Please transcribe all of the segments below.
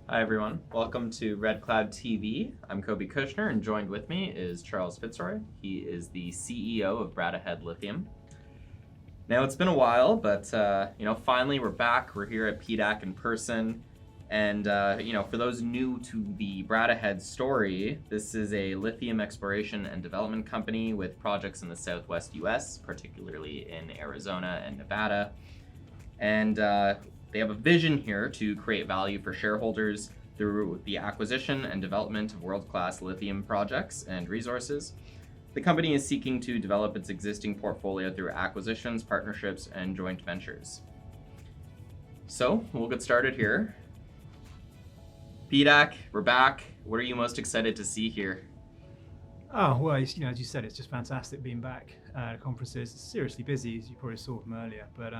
Hi everyone, welcome to Red Cloud TV. I'm Kobe Kushner and joined with me is Charles FitzRoy. He is the CEO of Bradda Lithium. Now it's been a while, but finally we're back. We're here at PDAC in person. And for those new to the Bradda story, this is a lithium exploration and development company with projects in the Southwest US, particularly in Arizona and Nevada. And they have a vision here to create value for shareholders through the acquisition and development of world-class lithium projects and resources. The company is seeking to develop its existing portfolio through acquisitions, partnerships, and joint ventures. So we'll get started here. PDAC, we're back. What are you most excited to see here? Oh, well, as you said, it's just fantastic being back at conferences. It's seriously busy, as you probably saw from earlier, but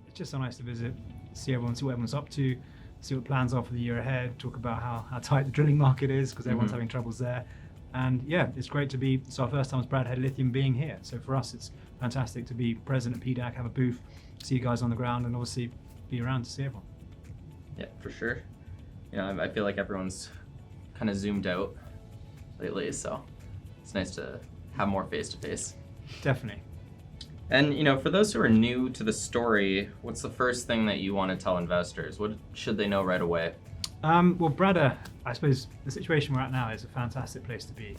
it's just so nice to visit, see what everyone's up to, see what plans are for the year ahead, talk about how tight the drilling market is, because everyone's having troubles there. And yeah, it's great to be, it's our first time as Bradda Lithium being here. So for us, it's fantastic to be present at PDAC, have a booth, see you guys on the ground, and obviously be around to see everyone. Yeah, for sure. I feel like everyone's kind of zoomed out lately, so it's nice to have more face-to-face. Definitely. And, for those who are new to the story, what's the first thing that you want to tell investors? What should they know right away? Well, Bradda, I suppose the situation we're at now is a fantastic place to be.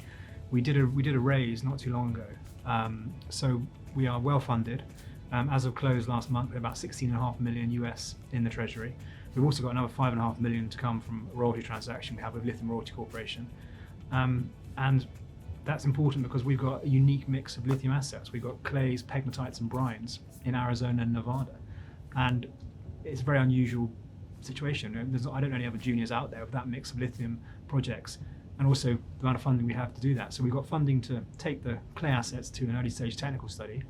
We did a raise not too long ago, so we are well funded. As of close last month, we had about $16.5 million US in the treasury. We've also got another $5.5 million to come from a royalty transaction we have with Lithium Royalty Corporation, and that's important because we've got a unique mix of lithium assets. We've got clays, pegmatites, and brines in Arizona and Nevada, and it's a very unusual situation. I don't know any other juniors out there with that mix of lithium projects, and also the amount of funding we have to do that. So we've got funding to take the clay assets to an early stage technical study.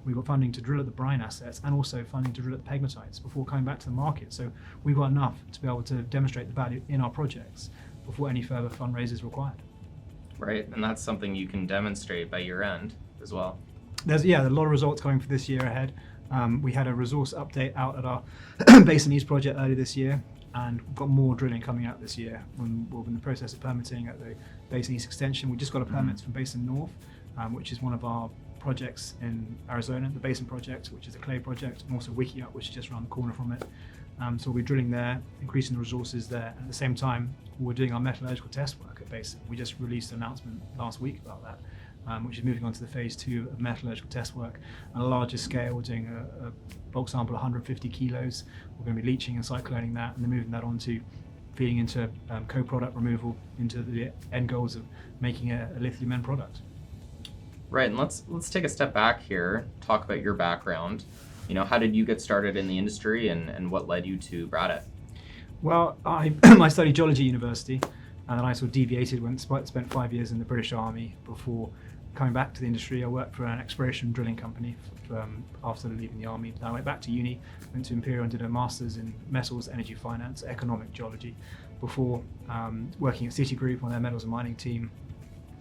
We've got funding to drill at the brine assets, and also funding to drill at the pegmatites before coming back to the market. So we've got enough to be able to demonstrate the value in our projects before any further fundraise is required. Right, and that's something you can demonstrate by year end as well. There's a lot of results coming for this year ahead. We had a resource update out at our Basin East project earlier this year, and we've got more drilling coming out this year. We're in the process of permitting at the Basin East extension. We just got a permit from Basin North, which is one of our projects in Arizona, the Basin project, which is a clay project, and also Wickiup, which is just around the corner from it. So we'll be drilling there, increasing the resources there. At the same time, we're doing our metallurgical test work at Basin. We just released an announcement last week about that, which is moving on to the phase 2 of metallurgical test work. On a larger scale, we're doing a bulk sample 150 kilos. We're going to be leaching and cycloning that, and then moving that on to feeding into co-product removal into the end goals of making a lithium end product. Right, and let's take a step back here, talk about your background. How did you get started in the industry, and what led you to Bradda? Well, I studied geology at university, and then I sort of deviated, spent 5 years in the British Army before coming back to the industry. I worked for an exploration drilling company after leaving the army. Then I went back to uni, went to Imperial and did a master's in metals, energy finance, economic geology, before working at Citigroup on their metals and mining team.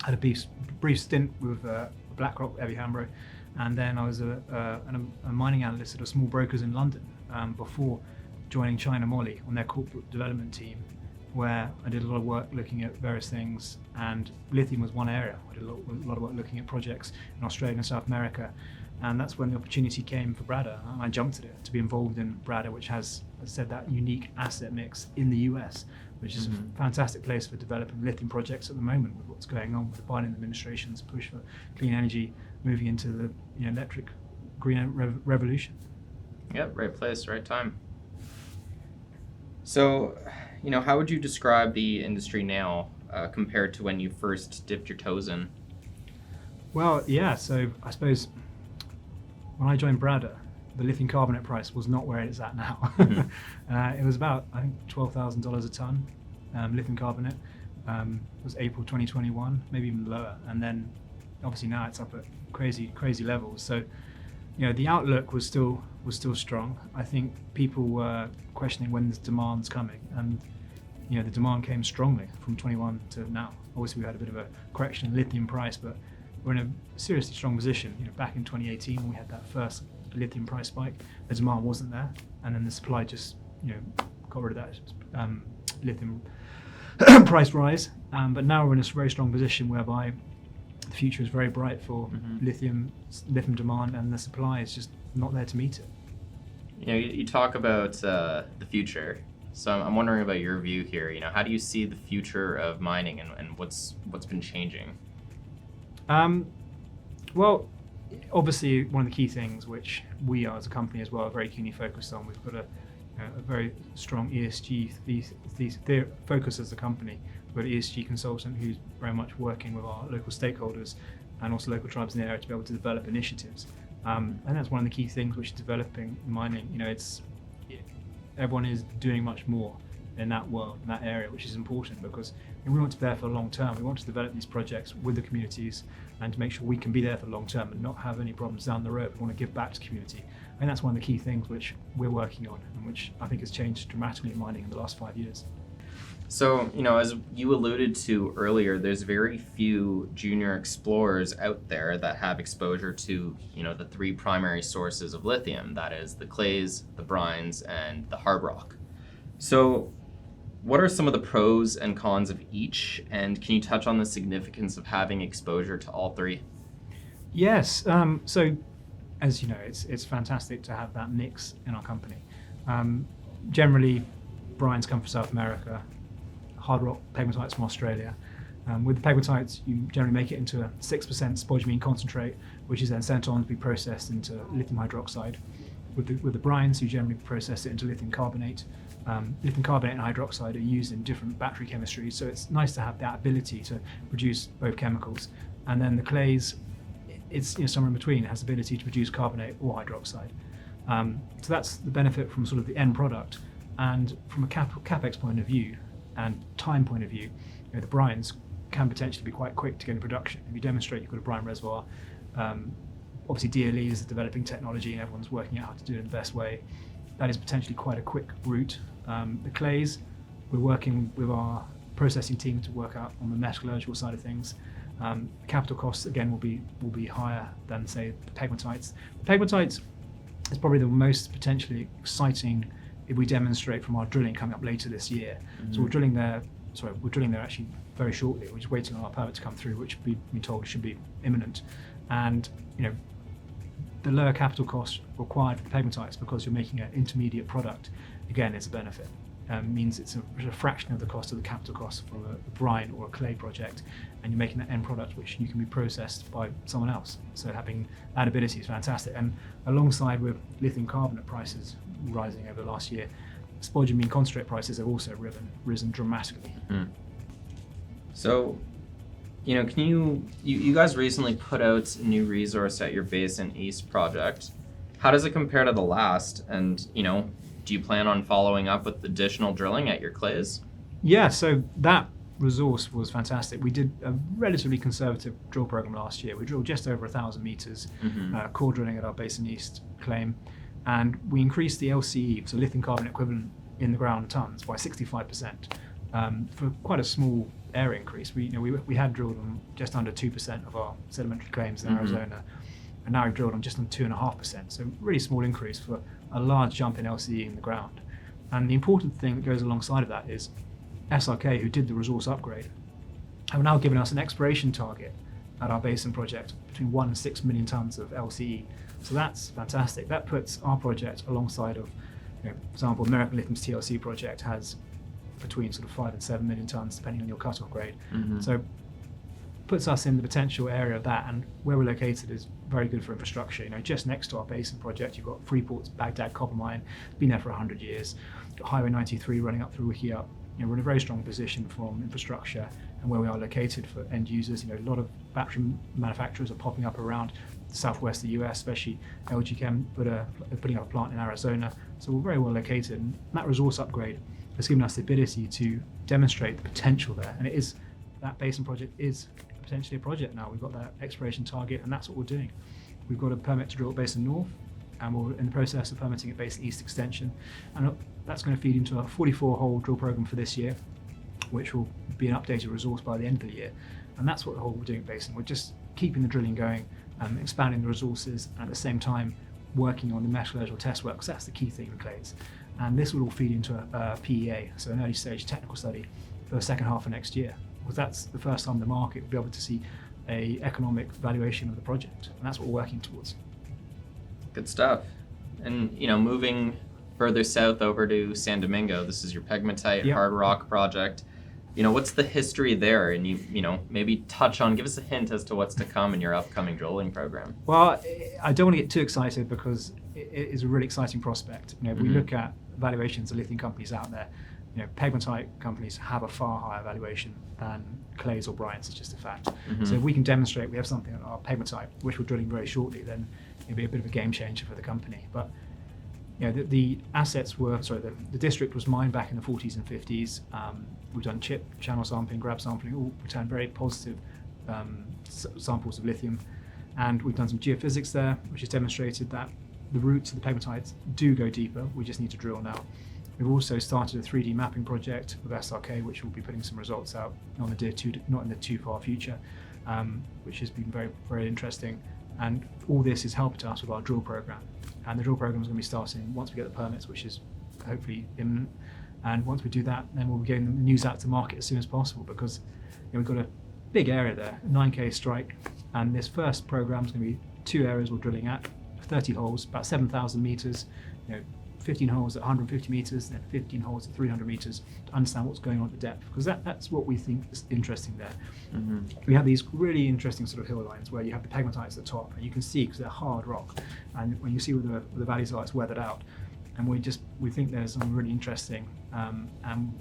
Had a brief stint with BlackRock, Evie Hambro, and then I was a mining analyst at a small brokers in London before joining China Moly on their corporate development team, where I did a lot of work looking at various things, and lithium was one area. I did a lot of work looking at projects in Australia and South America, and that's when the opportunity came for Bradda, and I jumped at it to be involved in Bradda, which has, as I said, that unique asset mix in the US, which is a fantastic place for developing lithium projects at the moment with what's going on with the Biden administration's push for clean energy, moving into the electric green revolution. Yep, right place, right time. So, how would you describe the industry now compared to when you first dipped your toes in? Well, yeah, so I suppose when I joined Bradda, the lithium carbonate price was not where it's at now. It was about, I think, $12,000 a ton, lithium carbonate. It was April 2021, maybe even lower. And then obviously now it's up at crazy levels. So, the outlook was still strong. I think people were questioning when this demand's coming, and the demand came strongly from 21 to now. Obviously, we had a bit of a correction in lithium price, but we're in a seriously strong position. Back in 2018, when we had that first lithium price spike, the demand wasn't there, and then the supply just got rid of that lithium price rise. But now we're in a very strong position whereby the future is very bright for lithium demand, and the supply is just not there to meet it. You know, you talk about the future. So I'm wondering about your view here. You know, how do you see the future of mining, and what's been changing? Well, obviously one of the key things which we are as a company as well are very keenly focused on, we've got a very strong ESG focus as a company. We've got an ESG consultant who's very much working with our local stakeholders and also local tribes in the area to be able to develop initiatives. And that's one of the key things which is developing mining. You know, everyone is doing much more in that world, in that area, which is important because we want to be there for the long term. We want to develop these projects with the communities and to make sure we can be there for the long term and not have any problems down the road. We want to give back to the community. And that's one of the key things which we're working on and which I think has changed dramatically in mining in the last 5 years. So, you know, as you alluded to earlier, there's very few junior explorers out there that have exposure to, you know, the three primary sources of lithium. That is the clays, the brines, and the hard rock. So what are some of the pros and cons of each? And can you touch on the significance of having exposure to all three? Yes. So, as you know, it's fantastic to have that mix in our company. Generally, brines come from South America, hard rock pegmatites from Australia. With the pegmatites, you generally make it into a 6% spodumene concentrate, which is then sent on to be processed into lithium hydroxide. With the brines, you generally process it into lithium carbonate. Lithium carbonate and hydroxide are used in different battery chemistries, so it's nice to have that ability to produce both chemicals. And then the clays, it's somewhere in between. It has the ability to produce carbonate or hydroxide. So that's the benefit from sort of the end product. And from a capex point of view and time point of view, the brines can potentially be quite quick to get in production. If you demonstrate you've got a brine reservoir, obviously DLE is a developing technology and everyone's working out how to do it in the best way. That is potentially quite a quick route. The clays, we're working with our processing team to work out on the metallurgical side of things. Capital costs again will be higher than, say, the pegmatites. The pegmatites is probably the most potentially exciting if we demonstrate from our drilling coming up later this year. So we're drilling there actually very shortly. We're just waiting on our permit to come through, which we've been told should be imminent. And the lower capital cost required for the pegmatites, because you're making an intermediate product, again, is a benefit. Means it's a fraction of the cost of the capital cost for a brine or a clay project, and you're making that end product which you can be processed by someone else. So having that ability is fantastic. And alongside with lithium carbonate prices rising over the last year, spodumene concentrate prices have also risen dramatically. So, can you guys recently put out a new resource at your Basin East project. How does it compare to the last? And, do you plan on following up with additional drilling at your clays? Yeah, so that resource was fantastic. We did a relatively conservative drill program last year. We drilled just over 1,000 meters, core drilling at our Basin East claim, and we increased the LCE, so lithium carbonate equivalent in the ground tons, by 65%. For quite a small area increase. We had drilled on just under 2% of our sedimentary claims in Arizona, and now we've drilled on just on 2.5%. So really small increase for a large jump in LCE in the ground. And the important thing that goes alongside of that is SRK, who did the resource upgrade, have now given us an exploration target at our Basin project between 1 and 6 million tons of LCE. So that's fantastic. That puts our project alongside of, for example, American Lithium's TLC project has between sort of 5 and 7 million tons, depending on your cutoff grade. So puts us in the potential area of that, and where we're located is very good for infrastructure. Just next to our Basin project, you've got Freeport's Bradda copper mine, been there for 100 years. Got Highway 93 running up through Wiki Up. We're in a very strong position from infrastructure and where we are located for end users. A lot of battery manufacturers are popping up around the southwest of the US, especially LG Chem, putting up a plant in Arizona. So we're very well located, and that resource upgrade has given us the ability to demonstrate the potential there. And that Basin project is potentially a project now. We've got that exploration target, and that's what we're doing. We've got a permit to drill at Basin North, and we're in the process of permitting at Basin East extension. And that's going to feed into a 44-hole drill program for this year, which will be an updated resource by the end of the year. And that's what we're doing at Basin. We're just keeping the drilling going, expanding the resources, and at the same time working on the metallurgical test work, because that's the key thing in clays. And this will all feed into a PEA, so an early stage technical study for the second half of next year, because that's the first time the market will be able to see a economic valuation of the project, and that's what we're working towards. Good stuff. And moving further south over to San Domingo, this is your pegmatite hard rock project. What's the history there? And maybe give us a hint as to what's to come in your upcoming drilling program. Well, I don't want to get too excited because it is a really exciting prospect. If we look at valuations of lithium companies out there, pegmatite companies have a far higher valuation than clays or brines. It's just a fact. So if we can demonstrate we have something on our pegmatite, which we're drilling very shortly, then it'll be a bit of a game changer for the company. But the assets were, the district was mined back in the 40s and 50s. We've done chip, channel sampling, grab sampling, all returned very positive samples of lithium. And we've done some geophysics there, which has demonstrated that the roots of the pegmatites do go deeper. We just need to drill now. We've also started a 3D mapping project with SRK, which will be putting some results out not in the too far future, which has been very, very interesting. And all this has helped us with our drill program. And the drill program is going to be starting once we get the permits, which is hopefully imminent. And once we do that, then we'll be getting the news out to market as soon as possible, because we've got a big area there, 9K strike. And this first program is going to be 2 areas we're drilling at, 30 holes, about 7,000 meters, 15 holes at 150 meters, then 15 holes at 300 meters to understand what's going on at the depth, because that's what we think is interesting there. We have these really interesting sort of hill lines where you have the pegmatites at the top, and you can see because they're hard rock, and when you see where the valleys are, it's weathered out, and we think there's something really interesting, and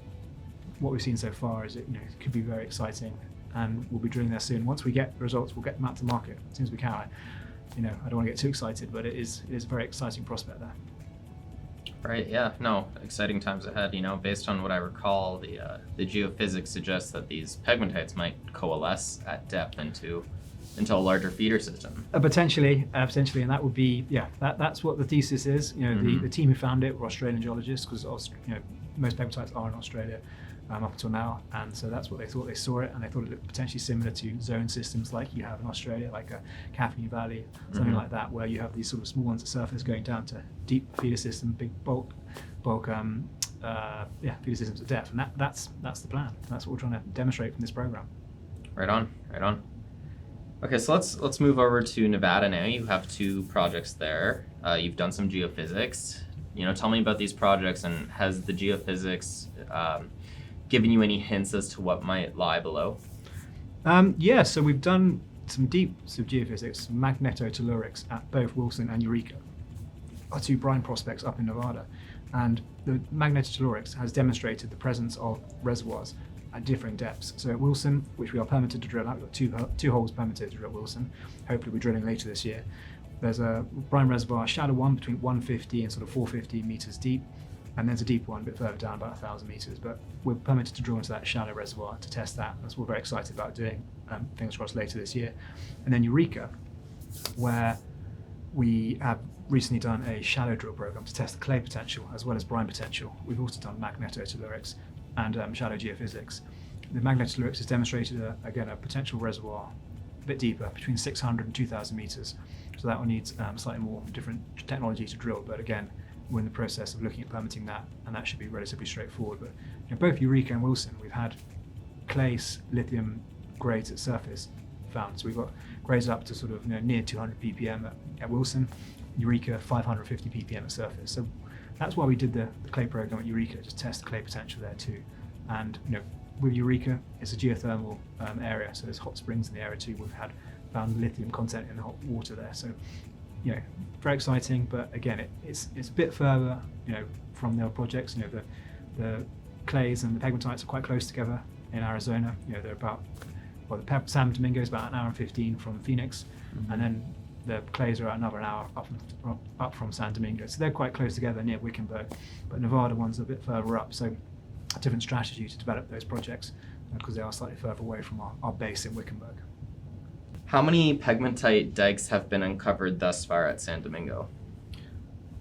what we've seen so far is it could be very exciting, and we'll be drilling there soon. Once we get the results, we'll get them out to market as soon as we can. I don't want to get too excited, but it is a very exciting prospect there. Right, yeah, no, exciting times ahead. Based on what I recall, the geophysics suggests that these pegmatites might coalesce at depth into a larger feeder system. Potentially, and that would be, that's what the thesis is. The team who found it were Australian geologists, because most pegmatites are in Australia up until now, and so that's what they thought. They saw it, and they thought it looked potentially similar to zone systems like you have in Australia, like a Kathleen Valley, something like that, where you have these sort of small ones at surface going down to deep feeder system, big bulk feeder systems at depth, and that's the plan. That's what we're trying to demonstrate from this program. Right on. Okay, so let's move over to Nevada now. You have 2 projects there. You've done some geophysics. Tell me about these projects, and has the geophysics given you any hints as to what might lie below? So we've done some deep geophysics, magnetotellurics at both Wilson and Eureka, our 2 brine prospects up in Nevada. And the magnetotellurics has demonstrated the presence of reservoirs at differing depths. So at Wilson, which we are permitted to drill out, we've got 2 holes permitted to drill at Wilson. Hopefully we're drilling later this year. There's a brine reservoir, a shallow one between 150 and sort of 450 meters deep. And there's a deep one a bit further down, about 1,000 meters. But we're permitted to drill into that shallow reservoir to test that. That's what we're very excited about doing, fingers crossed, later this year. And then Eureka, where we have recently done a shallow drill program to test the clay potential as well as brine potential. We've also done magnetotellurics and shallow geophysics. The magnetotellurics has demonstrated, again, a potential reservoir a bit deeper, between 600 and 2,000 meters. So that one needs slightly more different technology to drill. But again, we're in the process of looking at permitting that, and that should be relatively straightforward. But both Eureka and Wilson, we've had clay lithium grades at surface found. So we've got grades up to sort of near 200 ppm at Wilson, Eureka 550 ppm at surface. So that's why we did the clay program at Eureka, just test the clay potential there too. And with Eureka, it's a geothermal area, so there's hot springs in the area too. We've found lithium content in the hot water there. So very exciting, but again, it's a bit further, from their projects. The clays and the pegmatites are quite close together in Arizona. They're about, the San Domingo is about 1 hour and 15 from Phoenix, and then the clays are another 1 hour up from San Domingo. So they're quite close together near Wickenburg, but Nevada one's a bit further up. So a different strategy to develop those projects because they are slightly further away from our base in Wickenburg. How many pegmatite dikes have been uncovered thus far at San Domingo?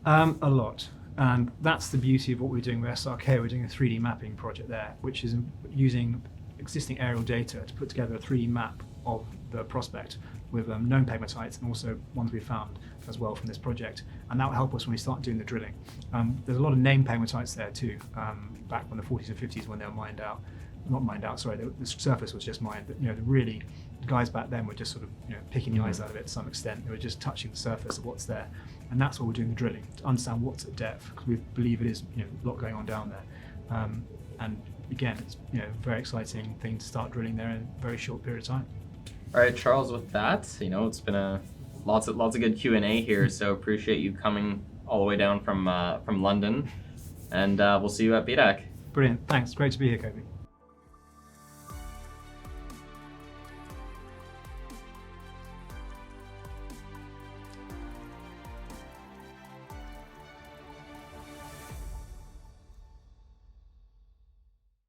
A lot. And that's the beauty of what we're doing with SRK. We're doing a 3D mapping project there, which is using existing aerial data to put together a 3D map of the prospect with known pegmatites and also ones we found as well from this project, and that will help us when we start doing the drilling. There's a lot of named pegmatites there too, back in the 40s and 50s when they were mined out. Not mined out, sorry, the surface was just mined, but the guys back then were just sort of picking the eyes out of it to some extent. They were just touching the surface of what's there, and that's what we're doing the drilling, to understand what's at depth, because we believe it is a lot going on down there. And again, it's a very exciting thing to start drilling there in a very short period of time. All right, Charles, with that, it's been lots of good Q&A here, so appreciate you coming all the way down from London, and we'll see you at PDAC. Brilliant, thanks, great to be here, Kobe.